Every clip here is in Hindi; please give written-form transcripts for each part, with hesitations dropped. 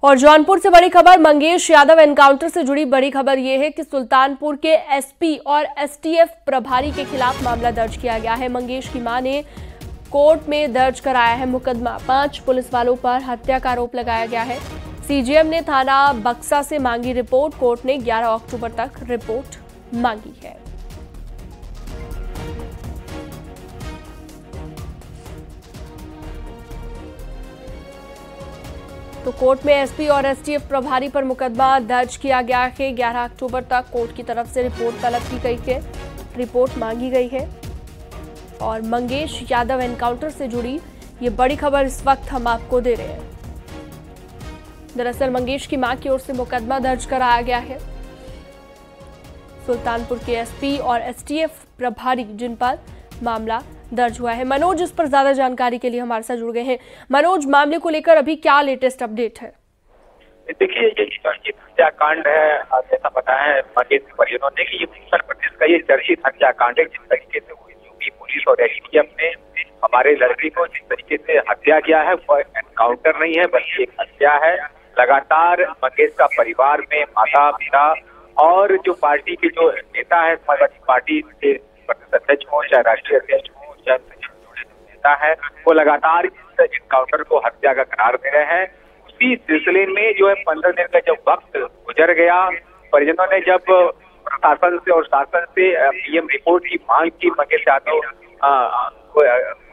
और जौनपुर से बड़ी खबर, मंगेश यादव एनकाउंटर से जुड़ी बड़ी खबर यह है कि सुल्तानपुर के एसपी और एसटीएफ प्रभारी के खिलाफ मामला दर्ज किया गया है। मंगेश की मां ने कोर्ट में दर्ज कराया है मुकदमा। 5 पुलिस वालों पर हत्या का आरोप लगाया गया है। सीजीएम ने थाना बक्सा से मांगी रिपोर्ट। कोर्ट ने 11 अक्टूबर तक रिपोर्ट मांगी है। तो कोर्ट में एसपी और एसटीएफ प्रभारी पर मुकदमा दर्ज किया गया है। 11 अक्टूबर तक कोर्ट की तरफ से रिपोर्ट तलब की गई है, रिपोर्ट मांगी गई है। और मंगेश यादव एनकाउंटर से जुड़ी ये बड़ी खबर इस वक्त हम आपको दे रहे हैं। दरअसल मंगेश की मां की ओर से मुकदमा दर्ज कराया गया है। सुल्तानपुर के एसपी और एसटीएफ प्रभारी जिन पर मामला दर्ज हुआ है। मनोज इस पर ज्यादा जानकारी के लिए हमारे साथ जुड़ गए हैं। मनोज, मामले को लेकर अभी क्या लेटेस्ट अपडेट है? देखिए, ये चर्चित हत्याकांड है। जैसा बताया है मंगेश के परिजनों ने कि ये उत्तर प्रदेश का ये चर्चित हत्याकांड है। जिस तरीके से यूपी पुलिस और एसटीएफ ने हमारे लड़के को जिस तरीके से हत्या किया है, वो एनकाउंटर नहीं है बल्कि एक हत्या है। लगातार मंगेश का परिवार में माता पिता और जो पार्टी के जो नेता है, समाजवादी पार्टी के अध्यक्ष हो चाहे राष्ट्रीय अध्यक्ष हो चाहे नेता है, वो लगातार इस एनकाउंटर को हत्या का करार दे रहे हैं। उसी सिलसिले में जो है 15 दिन का जब वक्त गुजर गया, परिजनों ने जब प्रशासन से और शासन से पीएम रिपोर्ट की मांग की मंगेश यादव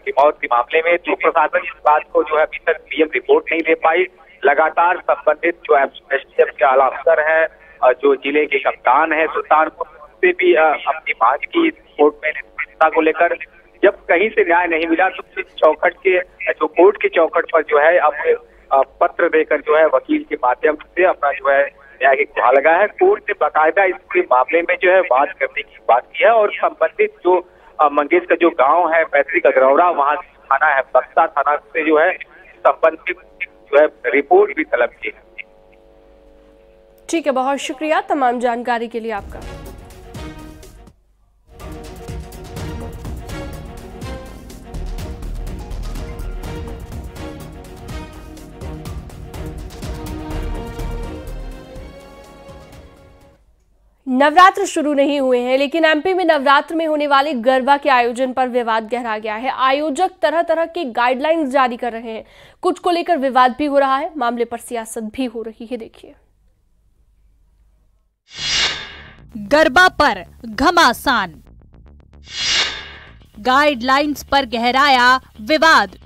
की मौत के मामले में, तो प्रशासन इस बात को जो है अभी तक पीएम रिपोर्ट नहीं दे पाई। लगातार संबंधित जो एसटीएफ के आला अफसर है, जो जिले के कप्तान है सुल्तानपुर, से भी अपनी मांग की कोर्ट में निष्पक्षता को लेकर। जब कहीं से न्याय नहीं मिला तो चौखट के जो कोर्ट की चौखट पर जो है अब पत्र देकर जो है वकील के माध्यम से अपना जो है न्याय की गुहार लगाया है। कोर्ट ने बाकायदा इस मामले में जो है बात करने की बात की है और संबंधित जो मंगेश का जो गांव है पैतृक अग्रौरा, वहां थाना है बक्सा, थाना से जो है संबंधित जो है रिपोर्ट भी तलब की है। ठीक है, बहुत शुक्रिया तमाम जानकारी के लिए आपका। नवरात्र शुरू नहीं हुए हैं, लेकिन एमपी में नवरात्र में होने वाले गरबा के आयोजन पर विवाद गहरा गया है। आयोजक तरह तरह के गाइडलाइंस जारी कर रहे हैं। कुछ को लेकर विवाद भी हो रहा है, मामले पर सियासत भी हो रही है। देखिए, गरबा पर घमासान, गाइडलाइंस पर गहराया विवाद,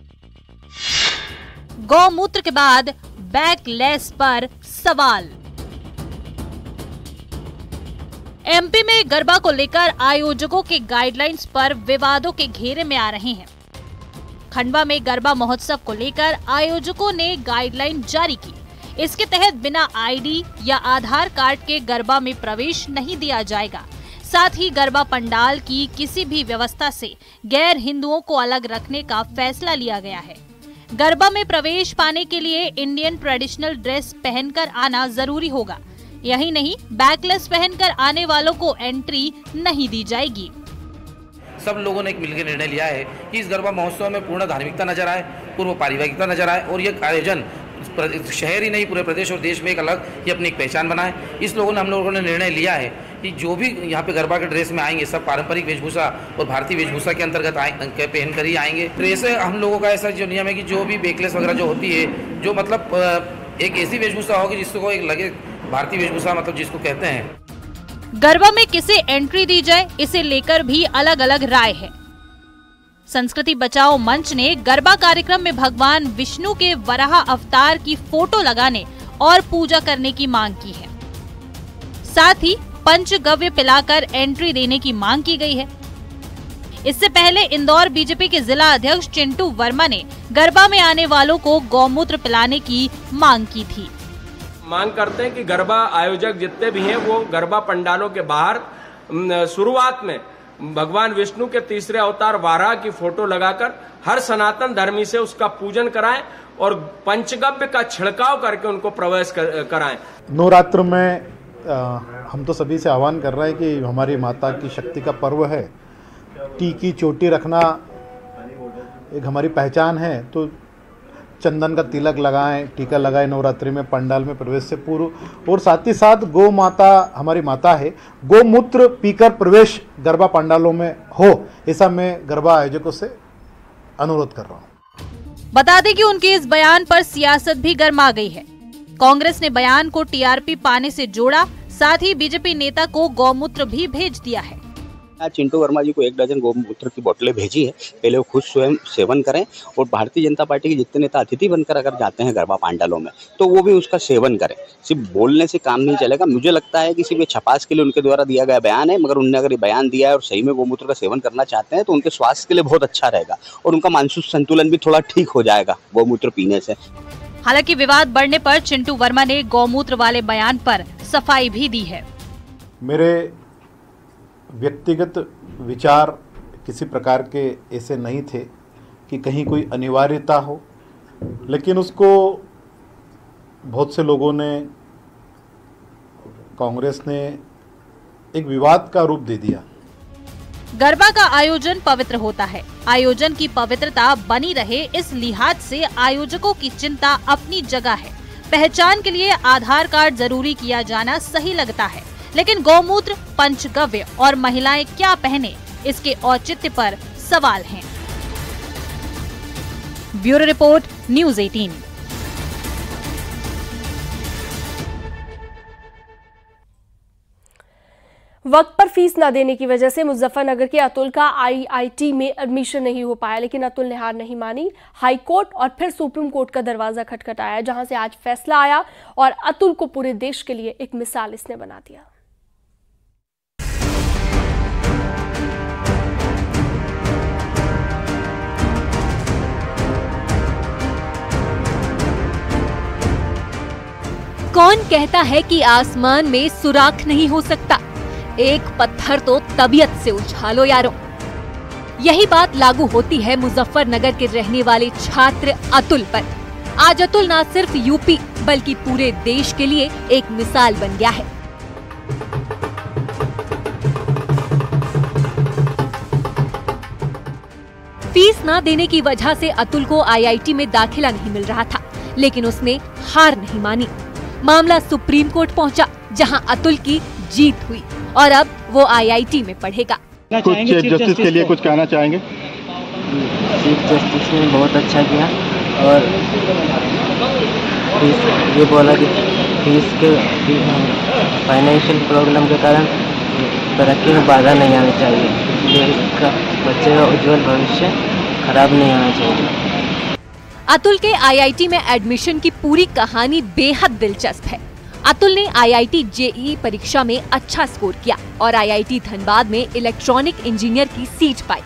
गौमूत्र के बाद बैकलेस पर सवाल। एमपी में गरबा को लेकर आयोजकों के गाइडलाइंस पर विवादों के घेरे में आ रहे हैं। खंडवा में गरबा महोत्सव को लेकर आयोजकों ने गाइडलाइन जारी की। इसके तहत बिना आईडी या आधार कार्ड के गरबा में प्रवेश नहीं दिया जाएगा। साथ ही गरबा पंडाल की किसी भी व्यवस्था से गैर हिंदुओं को अलग रखने का फैसला लिया गया है। गरबा में प्रवेश पाने के लिए इंडियन ट्रेडिशनल ड्रेस पहनकर आना जरूरी होगा। यही नहीं, बैकलेस पहनकर आने वालों को एंट्री नहीं दी जाएगी। सब लोगों ने एक मिलकर निर्णय लिया है कि इस गरबा महोत्सव में पूर्ण धार्मिकता नजर आए, पूर्व पारिवारिकता नजर आए और ये आयोजन शहर ही नहीं पूरे प्रदेश और देश में एक अलग ही अपनी एक पहचान बनाए। हम लोगों ने निर्णय लिया है कि जो भी यहाँ पे गरबा के ड्रेस में आएंगे सब पारंपरिक वेशभूषा और भारतीय वेशभूषा के अंतर्गत पहन कर ही आएंगे। ड्रेस हम लोगों का ऐसा जो नियम है कि जो भी बैकलेस वगैरह जो होती है, जो मतलब एक ऐसी वेशभूषा होगी जिसको एक लगे भारतीय वेशभूषा मतलब जिसको कहते हैं। गरबा में किसे एंट्री दी जाए, इसे लेकर भी अलग अलग राय है। संस्कृति बचाओ मंच ने गरबा कार्यक्रम में भगवान विष्णु के वराह अवतार की फोटो लगाने और पूजा करने की मांग की है। साथ ही पंचगव्य पिलाकर एंट्री देने की मांग की गई है। इससे पहले इंदौर बीजेपी के जिला अध्यक्ष चिंटू वर्मा ने गरबा में आने वालों को गौमूत्र पिलाने की मांग की थी। मांग करते हैं कि गरबा आयोजक जितने भी हैं वो गरबा पंडालों के बाहर शुरुआत में भगवान विष्णु के तीसरे अवतार वाराह की फोटो लगाकर हर सनातन धर्मी से उसका पूजन कराएं और पंचगव्य का छिड़काव करके उनको प्रवेश कराएं। नवरात्र में हम तो सभी से आह्वान कर रहे हैं कि हमारी माता की शक्ति का पर्व है। टीकी चोटी रखना एक हमारी पहचान है, तो चंदन का तिलक लगाएं, टीका लगाएं नवरात्रि में पंडाल में प्रवेश से पूर्व। और साथ ही साथ गौ माता हमारी माता है, गोमूत्र पीकर प्रवेश गरबा पंडालों में हो, ऐसा मैं गरबा आयोजकों से अनुरोध कर रहा हूँ। बता दें कि उनके इस बयान पर सियासत भी गर्मा गई है। कांग्रेस ने बयान को टीआरपी पाने से जोड़ा, साथ ही बीजेपी नेता को गौमूत्र भी भेज दिया है। चिंटू वर्मा जी को 1 दर्जन गौमूत्र की बोतलें भेजी है, पहले वो खुद स्वयं सेवन करें और भारतीय जनता पार्टी के जितने नेता अतिथि बनकर अगर जाते हैं गरबा पांडालों में तो वो भी उसका सेवन करें। सिर्फ बोलने से काम नहीं चलेगा। मुझे लगता है कि सिर्फ ये छपास के लिए उनके द्वारा दिया गया बयान है, मगर उन्होंने अगर ये बयान दिया है और सही में गौमूत्र का सेवन करना चाहते हैं तो उनके स्वास्थ्य के लिए बहुत अच्छा रहेगा और उनका मानसिक संतुलन भी थोड़ा ठीक हो जाएगा गौमूत्र पीने से। हालांकि विवाद बढ़ने पर चिंटू वर्मा ने गौमूत्र वाले बयान पर सफाई भी दी है। मेरे व्यक्तिगत विचार किसी प्रकार के ऐसे नहीं थे कि कहीं कोई अनिवार्यता हो, लेकिन उसको बहुत से लोगों ने, कांग्रेस ने एक विवाद का रूप दे दिया। गरबा का आयोजन पवित्र होता है। आयोजन की पवित्रता बनी रहे, इस लिहाज से आयोजकों की चिंता अपनी जगह है। पहचान के लिए आधार कार्ड जरूरी किया जाना सही लगता है, लेकिन गौमूत्र, पंचगव्य और महिलाएं क्या पहने, इसके औचित्य पर सवाल हैं। Bureau report, news 18। वक्त पर फीस न देने की वजह से मुजफ्फरनगर के अतुल का आईआईटी में एडमिशन नहीं हो पाया, लेकिन अतुल ने हार नहीं मानी। हाई कोर्ट और फिर सुप्रीम कोर्ट का दरवाजा खटखटाया, जहां से आज फैसला आया और अतुल को पूरे देश के लिए एक मिसाल इसने बना दिया। कौन कहता है कि आसमान में सुराख नहीं हो सकता? एक पत्थर तो तबीयत से उछालो यारों। यही बात लागू होती है मुजफ्फरनगर के रहने वाले छात्र अतुल पर। आज अतुल न सिर्फ यूपी बल्कि पूरे देश के लिए एक मिसाल बन गया है। फीस न देने की वजह से अतुल को आईआईटी में दाखिला नहीं मिल रहा था, लेकिन उसने हार नहीं मानी। मामला सुप्रीम कोर्ट पहुंचा, जहां अतुल की जीत हुई और अब वो आईआईटी में पढ़ेगा। कुछ चीफ जस्टिस के लिए कुछ कहना चाहेंगे? चीफ जस्टिस ने बहुत अच्छा किया और ये बोला कि फीस के फाइनेंशियल प्रॉब्लम के कारण तरक्की में बाधा नहीं आनी चाहिए, इसलिए इसका बच्चे का उज्जवल भविष्य खराब नहीं होना चाहिए। अतुल के आईआईटी में एडमिशन की पूरी कहानी बेहद दिलचस्प है। अतुल ने आईआईटी जेईई परीक्षा में अच्छा स्कोर किया और आईआईटी धनबाद में इलेक्ट्रॉनिक इंजीनियर की सीट पाई,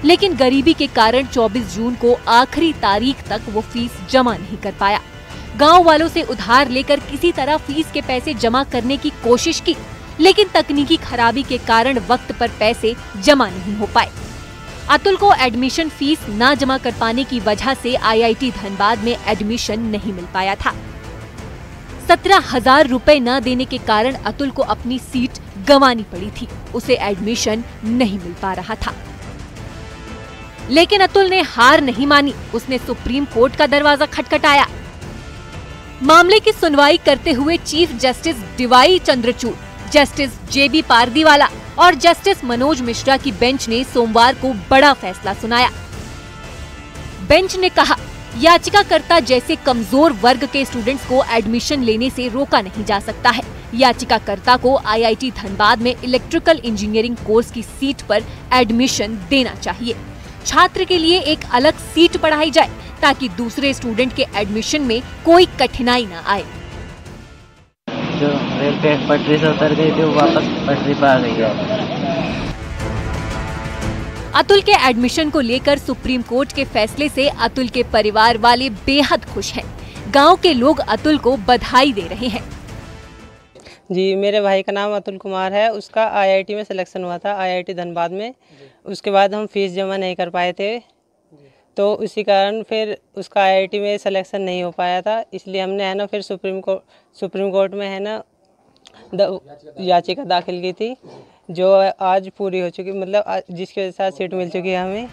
लेकिन गरीबी के कारण 24 जून को आखिरी तारीख तक वो फीस जमा नहीं कर पाया। गांव वालों से उधार लेकर किसी तरह फीस के पैसे जमा करने की कोशिश की, लेकिन तकनीकी खराबी के कारण वक्त पर पैसे जमा नहीं हो पाए। अतुल को एडमिशन फीस न जमा कर पाने की वजह से आईआईटी धनबाद में एडमिशन नहीं मिल पाया था। 17,000 रुपए न देने के कारण अतुल को अपनी सीट गंवानी पड़ी थी, उसे एडमिशन नहीं मिल पा रहा था। लेकिन अतुल ने हार नहीं मानी, उसने सुप्रीम कोर्ट का दरवाजा खटखटाया। मामले की सुनवाई करते हुए chief justice DY Chandrachud, justice JB Pardiwala और जस्टिस मनोज मिश्रा की बेंच ने सोमवार को बड़ा फैसला सुनाया। बेंच ने कहा, याचिकाकर्ता जैसे कमजोर वर्ग के स्टूडेंट्स को एडमिशन लेने से रोका नहीं जा सकता है। याचिकाकर्ता को आईआईटी धनबाद में इलेक्ट्रिकल इंजीनियरिंग कोर्स की सीट पर एडमिशन देना चाहिए। छात्र के लिए एक अलग सीट पढ़ाई जाए ताकि दूसरे स्टूडेंट के एडमिशन में कोई कठिनाई न आए। जो रेल पे पटरी से उतर गई थी वो वापस पटरी पर आ गई है। अतुल के एडमिशन को लेकर सुप्रीम कोर्ट के फैसले से अतुल के परिवार वाले बेहद खुश हैं। गांव के लोग अतुल को बधाई दे रहे हैं। जी, मेरे भाई का नाम अतुल कुमार है। उसका आईआईटी में सिलेक्शन हुआ था, आईआईटी धनबाद में। उसके बाद हम फीस जमा नहीं कर पाए थे, तो उसी कारण फिर उसका आईआईटी में सिलेक्शन नहीं हो पाया था। इसलिए हमने है ना फिर सुप्रीम कोर्ट में है ना याचिका दाखिल की थी, जो आज पूरी हो चुकी, मतलब जिसकी वजह से सीट मिल चुकी है हमें।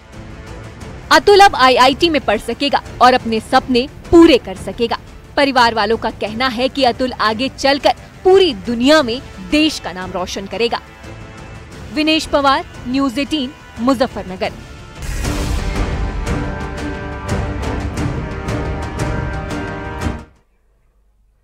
अतुल अब IIT में पढ़ सकेगा और अपने सपने पूरे कर सकेगा। परिवार वालों का कहना है कि अतुल आगे चलकर पूरी दुनिया में देश का नाम रोशन करेगा। विनेश पवार, न्यूज़ 18, मुजफ्फरनगर।